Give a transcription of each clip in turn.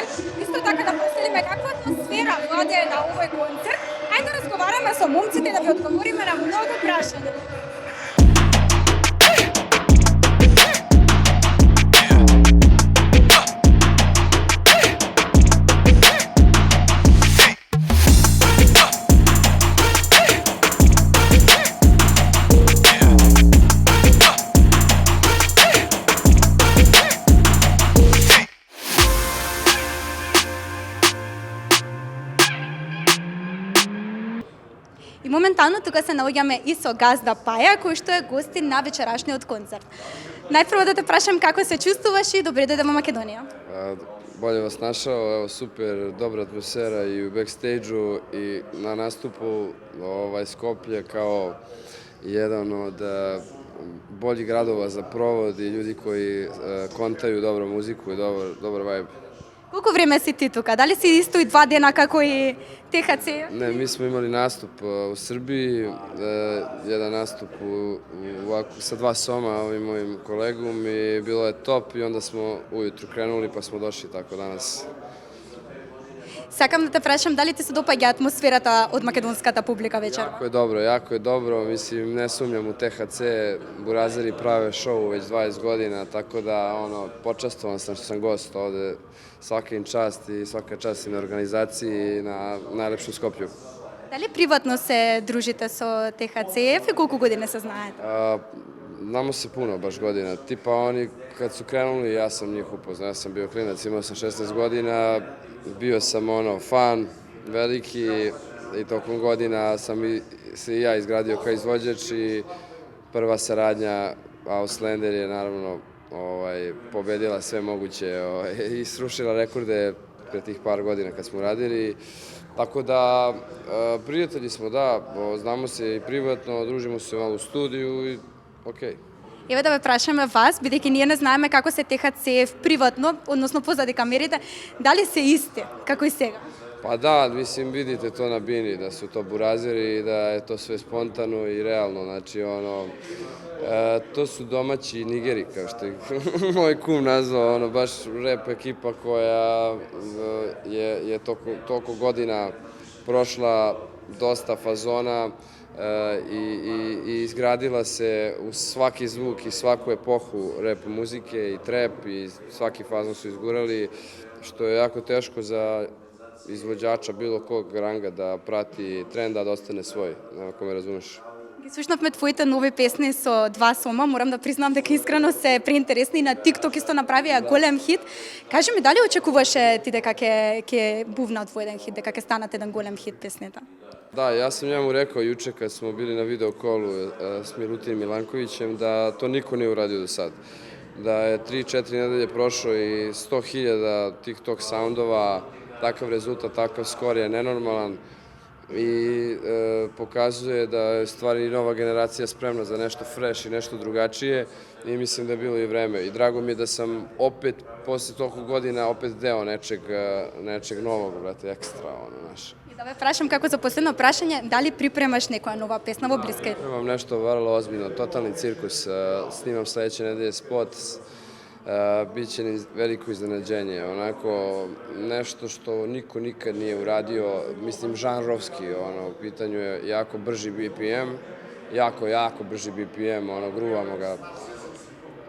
Иван, исто така да проследиме каква атмосфера владее на овој концерт. Ајде да разговараме со момците да ви одговориме на многу прашања. И моментално тука се наоѓаме и со газда Паја, кој што е гостин на вечерашниот концерт. Најпрво да те прашам како се чувствуваш и добре дојде во Македонија. Bolje vas našao, evo super, dobra atmosfera i u backstage-u i na nastupu Skoplje kao jedan od boljih gradova za provod i ljudi koji kontaju dobru muziku i dobar vibe. Колку време си ти тука? Дали си исто и 2 дена како и ТХЦ? Ne, mi smo imali nastup u Srbiji, jedan nastup sa 2 soma ovim mojim kolegom i bilo je top i onda smo ujutru krenuli pa smo došli tako danas. Сакам да те прашам дали ти се допаѓа атмосферата од македонската публика вечерва? Jako je dobro, mislim, ne sumnjam u THC, Burazeri prave šou već 20 godina, tako da, počastovan sam što sam gost ovde, svaka im čast i svaka čast i na organizaciji i na najlepšem Skoplju. Дали приватно се дружите со ТХЦ и колку години се знаете? Znamo se puno baš godina, tipa oni kad su krenuli ja sam njih upoznao, ja sam bio klinac, imao sam 16 godina, bio sam fan veliki i tokom godina sam se i ja izgradio kao izvođač i prva saradnja Auslander je naravno pobedila sve moguće i srušila rekorde pre tih par godina kad smo radili. Tako da, prijatelji smo, da, znamo se i privatno, družimo se malo u studiju i okej. Еве да ве прашаме вас, бидејќи ние не знаеме како се ТХЦ приватно, односно позади камерите, дали се исти како и сега? Pa da, mislim, vidite to na bini, da su to burazeri i da je to sve spontano i realno, znači to su domaći Nigeri, kao što je moj kum nazvao, baš rap ekipa koja je toliko godina prošla dosta fazona i izgradila se u svaki zvuk i svaku epohu rap muzike i trap i svaki fazon su izgurali, što je jako teško za izvođača bilo kog ranga da prati trenda, da ostane svoj, ako me razumeš. Ги слушнавме твоите нови песни со 2 сома, морам да признам дека искрено се преинтересни и на TikTok исто направија голем хит. Кажи ми, дали очекуваше ти дека ќе бувна од твој еден хит, дека ќе станат еден голем хит песните? Da, ja sam njemu rekao juče kad smo bili na video kolu s Milutijem Milankovićem da to niko nije uradio do sad. Da je 3-4 nedelje prošlo i 100.000 TikTok soundova, takav rezultat, takav skor je nenormalan i pokazuje da je stvari nova generacija spremna za nešto fresh i nešto drugačije i mislim da je bilo i vreme. I drago mi je da sam opet, posle toliko godina, opet deo nečeg novog, brate, ekstra, znaš. И да ве прашам како за последно прашање, дали припремаш некоја нова песна во блиските? Imam nešto vrlo ozbiljno, totalni cirkus, snimam sledeće nedelje spot, biće veliko iznenađenje, onako nešto što niko nikad nije uradio, mislim žanrovski, u pitanju je jako brži BPM, jako brži BPM, gruvamo ga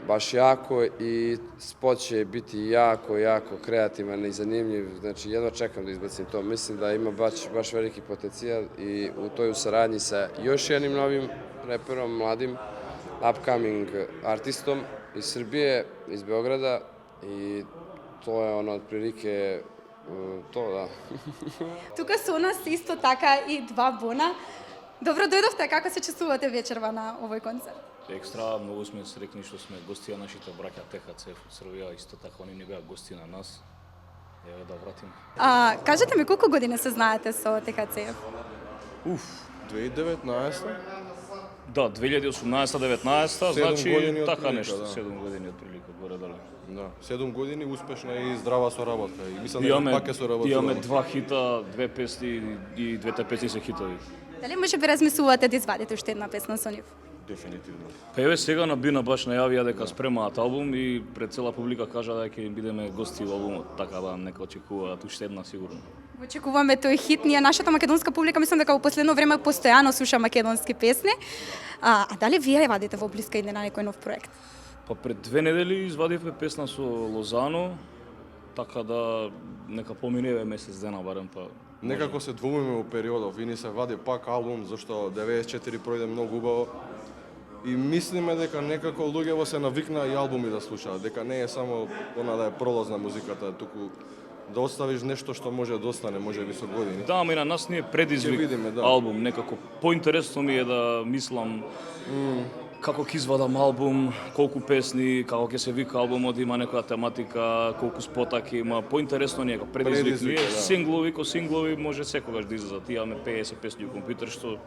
baš jako i spot će biti jako kreativan i zanimljiv, znači jedva čekam da izbacim to, mislim da ima baš veliki potencijal i u toj saradnji sa još jednim novim reperom, mladim, upcoming artistom iz Srbije, iz Beograda i to je otprilike to, da. Тука со нас исто така и 2 Бона. Добро дојдовте, како се чувствувате вечерва на овој концерт? Екстра, многу сме срекни што сме гости на нашите браќа ТХЦ од Србија, исто така они не беа гости на нас. Еве да вратиме. Кажете ми колку години се знаете со ТХЦ? 2019. Да, 2018-19, значи така нешто, да. 7 години отприлика горе-долу. Да, 7 години успешна и здрава соработка. И мислам Имаме дека пак ќе соработуваме. имаме 2 хита, 2 песни и двете песни се хитови. Дали може би размислувате да извадите уште една песна со нив? Дефинитивно. Па еве сега на Бина баш најавија дека спремаат албум и пред цела публика кажа дека ќе им бидеме гости во албумот, така да нека очекуваат уште една сигурно. Очекуваме тој хит. Ние, нашата македонска публика, мислам дека во последно време постојано слуша македонски песни. А дали вие вадите во блиска иднина некој нов проект? Па пред 2 недели извадивме песна со Лозано, така да нека поминеве месец дена барем па. Некако се двумиме у периодов и ни се вади пак албум, зашто 94 пројде многу убаво. И мислиме дека некако луѓето се навикнаа и албуми да слушаат, дека не е само она да е пролазна музиката, туку да оставиш нешто што може да остане, може би со години. Да, ама и на нас не е предизвик видиме, да. албум, некако поинтересно ми е да мислам како ќе извадам албум, колку песни, како ќе се вика албумот, има некоја тематика, колку спота ќе има, поинтересно ни е, предизвик ми е, да. синглови може секогаш да излезат, имаме 50 песни у компјутер, што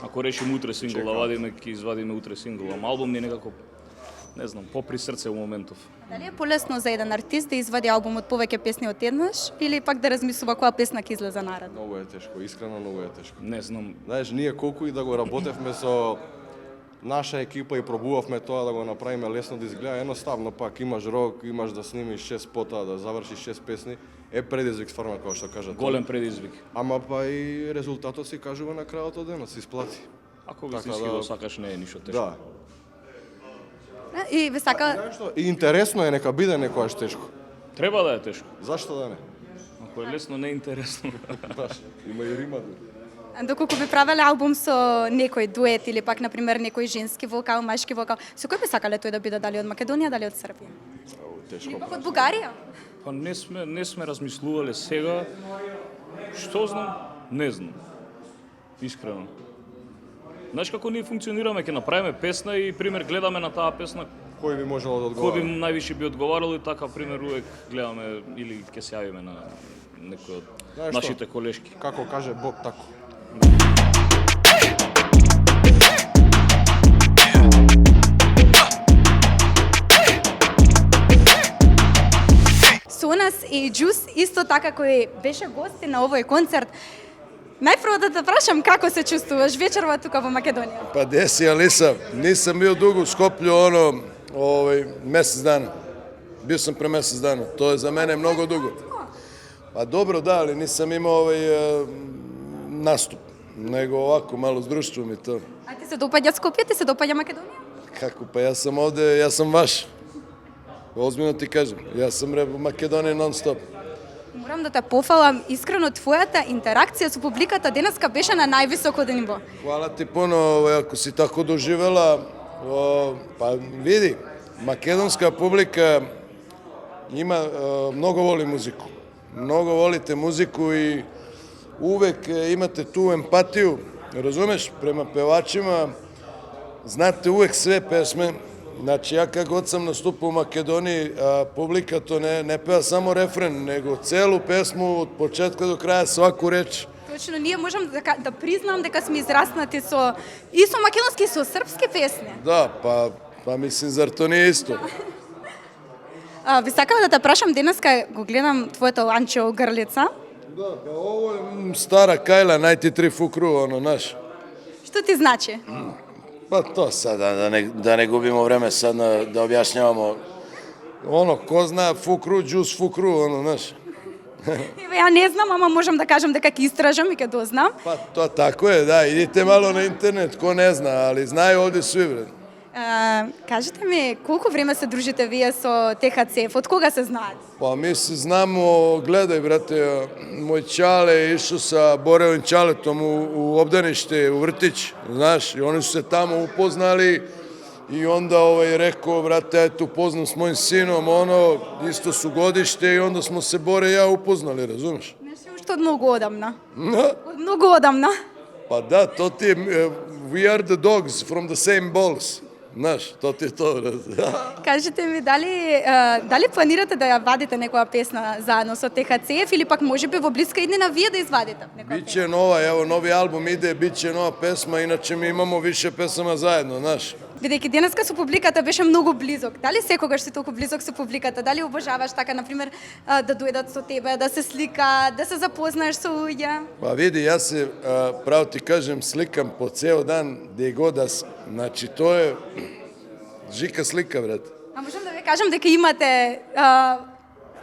ако решим утре сингл да вадиме, ќе извадиме утре сингл, ама албум ни е некако, не знам, попри срце во моментов. Дали е полесно за еден артист да извади албум од повеќе песни од еднаш или пак да размислува која песна ќе излезе наред? Многу е тешко, искрено многу е тешко. Не знам, Знаеш, ние колку и да го работевме со наша екипа и пробувавме тоа да го направиме лесно да изгледа, едноставно пак имаш рок, имаш да снимиш 6 спота, да завршиш 6 песни, е предизвик стварно како што кажат. голем предизвик. Ама па и резултатот си кажува на крајот од денот, се исплати. Ако Така вистински да- го сакаш, не е ништо тешко. Да. И ве сака Знаеш што? И интересно е, нека биде некојаш тешко. Треба да е тешко. Зашто да не? Ако е лесно, не е интересно. Баш, има и рима. доколку би правеле албум со некој дует или пак на пример некој женски вокал, машки вокал, со кој би сакале тој да биде, дали од Македонија, дали од Србија? Тешко. Или пак од Бугарија? Па не сме размислувале сега. Што знам? Не знам. Искрено. Знаеш како ние функционираме, ќе направиме песна и пример гледаме на таа песна Кој би можело да кој би одговара? највише би одговарал и така пример увек гледаме или ќе се јавиме на некој од Знаеш што? нашите колешки. Како каже Бог, тако. Со нас е Џус, исто така кој беше гости на овој концерт. Најпрво да те прашам како се чувствуваш вечерва тука во Македонија? Pa gdje si Alisa? Nisam bio dugo u Skoplju, mjesec dana. Bio sam pre mjesec dana. To je za mene mnogo dugo. Pa dobro, da, ali nisam imao nastup. Nego ovako, malo s društvom i to. А ти се допаѓа Скопје, ти се допаѓа Македонија? Kako? Pa ja sam ovde, ja sam vaš. Ozbiljno ti kažem. Ja sam u Makedoniji non stop. Морам да те пофалам, искрено твојата интеракција со публиката денеска беше на највисоко ниво. Hvala ti puno, ako si tako doživjela. Pa vidi, makedonska publika ima, mnogo voli muziku. Mnogo volite muziku i uvek imate tu empatiju, razumeš, prema pevačima. Znate uvek sve pesme. Znači, ja kad god sam nastupao u Makedoniji, publika to ne peva samo refren, nego celu pesmu od početka do kraja, svaku reč. Точно, ние можам да признам дека сме израснати и со македонски и со српски песни. Da, pa mislim, zar to nije isto? Ви сакам да те прашам, денеска го гледам твоето ланче грлица. Da, pa ovo je stara kajla, 93 fukru, naš. Што ти значи? Pa to sad, da ne gubimo vreme sad da objašnjavamo. Ko zna fukru, džus fukru, znaš. Еве, ја не знам, ама можам да кажам дека ќе истражам и ќе дознам. Pa to tako je, da, idite malo na internet, ko ne zna, ali znaju ovdje svi, bre. Кажете ми, колку време се дружите вие со ТХЦ? Од кога се знаат? Pa mi se znamo, gledaj, brate, moj čale je išao sa Borevim čaletom u obdanište, u vrtić, znaš, i oni su se tamo upoznali i onda rekao, brate, eto, upoznam s mojim sinom, isto su godište i onda smo se Bore i ja upoznali, razumeš? Значи, уште од многу одамна. Од многу одамна. Pa da, to ti je, we are the dogs from the same balls, znaš, to ti je to, brate. Кажете ми, дали планирате да ја вадите некоја песна заедно со ТХЦ или пак можеби во блиска иднина вие да извадите некоја песна? Biće nova, evo, novi album ide, biće nova pesma, inače mi imamo više pesama zajedno, znaš. Бидејќи денеска со публиката беше многу близок. Дали секогаш си толку близок со публиката? Дали обожаваш така, например, да дојдат со тебе, да се слика, да се запознаеш со луѓе? Па види, јас се, право ти кажем, сликам по цел дан, де god да... Значи, тоа е жика слика, брат. А можам да ви кажам дека имате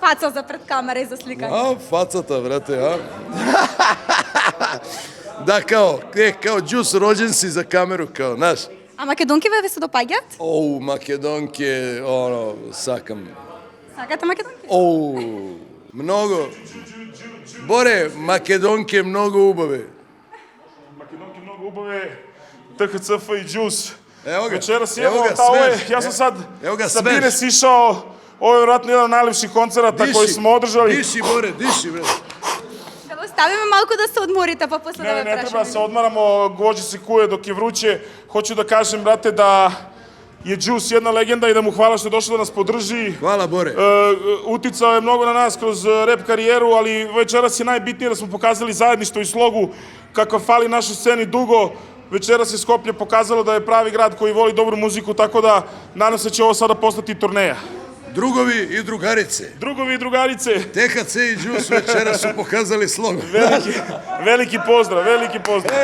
фаца за пред камера и за сликање. Фацата, брате, Да, као џус роđен си за камеру, као, знаеш. А македонкиве ви се допаѓаат? Македонке, сакам. Сакате македонки? Многу. Боре, македонке многу убави. Македонки многу убави, ТХЦФ и џус. Ево га, Вечерас ево имamo га, тавој, свеж. јас сум сад Ево га, sa свеж. Bines išao, ovo je vjerojatno jedan od najlepših koncerata koji smo održali. Диши, Боре, диши, брат. Да го оставиме малку да се одморите, па после да Ne, ве ne treba прашаме. da se odmaramo, gvođe se kuje dok je vruće. Hoću da kažem, brate, da je џус jedna legenda i da mu hvala što je došao da nas podrži. Hvala, Боре. Uticao je mnogo na nas kroz rap karijeru, ali večeras je najbitnije da smo pokazali zajedništvo i slogu kakva fali našoj sceni dugo. Večeras je Skoplje pokazalo da je pravi grad koji voli dobru muziku, tako da nadam se da će ovo sada postati turneja. Другови и другарице. Drugovi i drugarice, ТХЦ и џус вечера su pokazali slogo. veliki pozdrav, veliki pozdrav.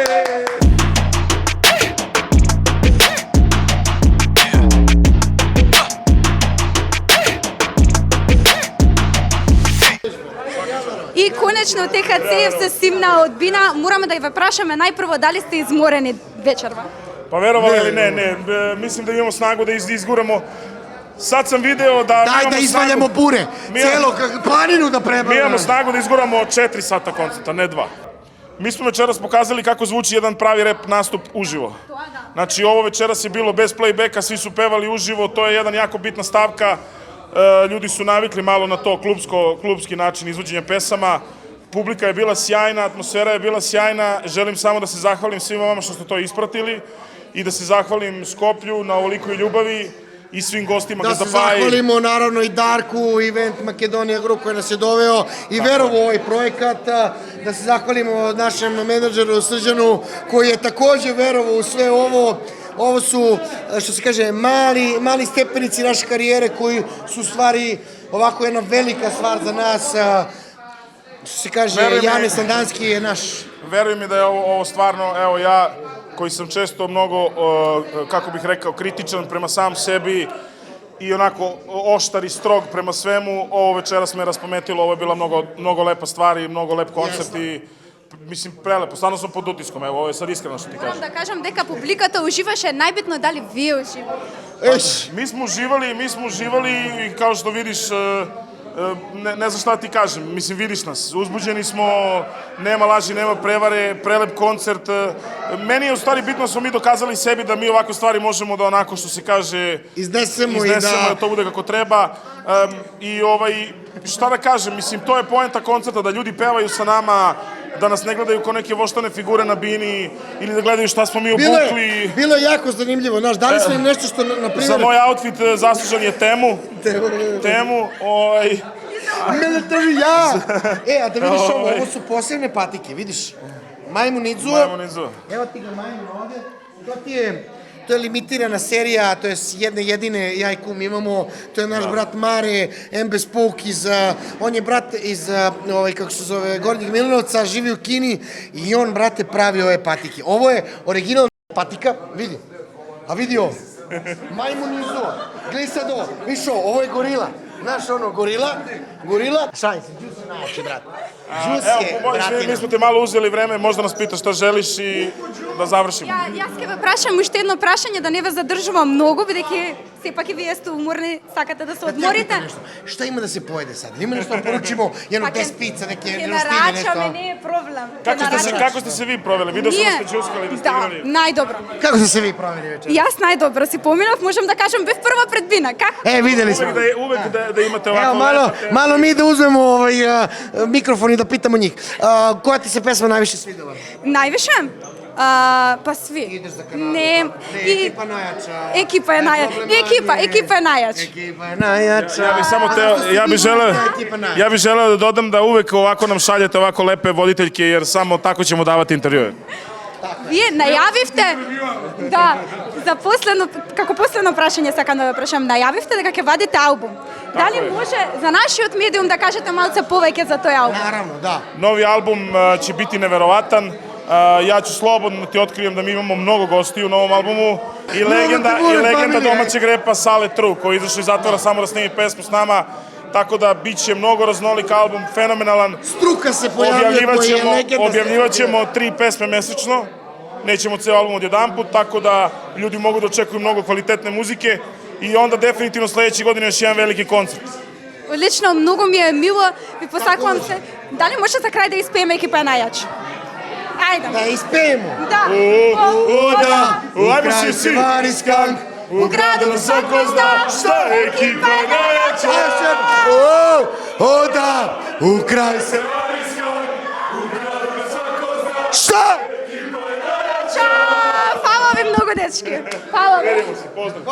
И конечно ТХЦ се симна од Бина. Мораме да ја прашаме најпрво дали сте изморени вечерва. Pa verovali ili ne, mislim da imamo snagu da izguramo. Sad sam video da Daj da izvaljamo bure, cijelu planinu da Mi prebavimo. imamo snagu da izguramo 4 sata koncerta, ne 2. Mi smo večeras pokazali kako zvuči jedan pravi rap nastup uživo. Znači, ovo večeras je bilo bez playbacka, svi su pevali uživo, to je jedan jako bitna stavka. Ljudi su navikli malo na to klubski način izvođenja pesama. Publika je bila sjajna, atmosfera je bila sjajna. Želim samo da se zahvalim svima vama što ste to ispratili i da se zahvalim Skoplju na ovolikoj ljubavi i svim gostima Da se Gazdapaji. zahvalimo naravno i Darku, Event Makedonija Group koji nas je doveo i verovo u ovaj projekat. Da se zahvalimo našem menadžeru Srđanu koji je također verovo u sve ovo. Ovo su, što se kaže, mali stepenici naše karijere koji su u stvari ovako jedna velika stvar za nas. Što se kaže, Jane Sandanski je naš. Verujem mi da je ovo stvarno, evo ja koji sam često mnogo, kako bih rekao, kritičan prema sam sebi i onako oštar i strog prema svemu, ovo večeras me raspametilo, ovo je bila mnogo lepa stvar i mnogo lep koncert i mislim prelepo, stvarno sam pod utiskom, evo ovo je sad iskreno što ti kažem. Moram да кажам дека публиката уживаше, најбитно е дали вие уживате. Mi smo uživali i kao što vidiš, ne znam šta ti kažem, mislim vidiš nas, uzbuđeni smo, nema laži, nema prevare, prelep koncert. Meni je u stvari bitno da smo mi dokazali sebi da mi ovakve stvari možemo da onako što se kaže Iznesemo i da to bude kako treba. I šta da kažem, mislim to je poenta koncerta, da ljudi pevaju sa nama, da nas ne gledaju kao neke voštane figure na bini ili da gledaju šta smo mi obukli. Bilo je jako zanimljivo, znaš, dali smo im nešto što, na primjer... Za moj outfit zaslužan je Temu, Mene traži ja! A da vidiš ovo su posebne patike, vidiš? Majmun Idzu. Evo ti ga majmun ovdje. To je limitirana serija, to je jedne jedine ja i kum imamo, to je naš brat Mare, Embe Spuk on je brat iz, kako se zove, Gornjeg Milanovca, živi u Kini i on, brate, pravi ove patike. Ovo je originalna patika, vidi, a vidi ovo, majmun Idzu, gledaj sad ovo, vidiš ovo je gorila. Znaš ono, gorila, šalim se, Džus je najjači, brat. Džus je, bratina. Mi smo te malo uzeli vreme, možda nas pitaš šta želiš i da završimo. Јас ќе ве прашам уште едно прашање, да не ве задржувам многу, бидејќи сепак и вие сте уморни, сакате да се одморите. Šta ima da se pojede sad? Ima nešto da poručimo, jedno 10 pizza, neke Ќе roštilje, нарачаме, nešto. не е проблем. Kako ste se vi proveli? Vidio sam da ste čuskali, da ste igrali. Да, најдобро. Kako ste se vi proveli večer? Јас најдобро си поминав, можам да кажам, бев прва пред Бина. Како? Videli smo. Uvek da imate ovako Evo, malo mi da uzmemo mikrofon i da pitamo njih. Koja ti se pesma najviše svidela? Највише? Па сви. Идеш за Канаду. Не, Екипа најача. Екипа е најача. Екипа е најача. Ekipa je najjača. Ja bih samo teo, ja bih želeo da dodam da uvek ovako nam šaljete ovako lepe voditeljke, jer samo tako ćemo davati intervjue. Вие најавивте, да, За последно, како последно прашање сакам да ве прашам, најавивте дека ќе вадите албум. Дали е. може за нашиот медиум да кажете малце повеќе за тој албум? Naravno, da. Novi album će biti neverovatan. Ja ću slobodno ti otkrijem da mi imamo mnogo gostiju u novom albumu i legenda familije. domaćeg repa Sale Tru koji je izašao iz zatvora samo da snimi pesmu s nama. Tako da bit će mnogo raznolik album, fenomenalan. Struka se pojavljuje koji je legenda. Objavljivat ćemo 3 pesme mesečno. Nećemo ceo album odjedanput, tako da ljudi mogu da očekuju mnogo kvalitetne muzike i onda definitivno sledeće godine još jedan veliki koncert. Одлично, многу ми е мило, ви посакувам се. Дали може за крај да испееме екипа најач? Ајде. Da ispejemo. Да. Ajmo svi! U gradu svako zna šta je ekipa najjača. O da, u kraj se... Šta? Čao! Hvala vi mnogo, dečki. Hvala. Vidimo se, pozdrav.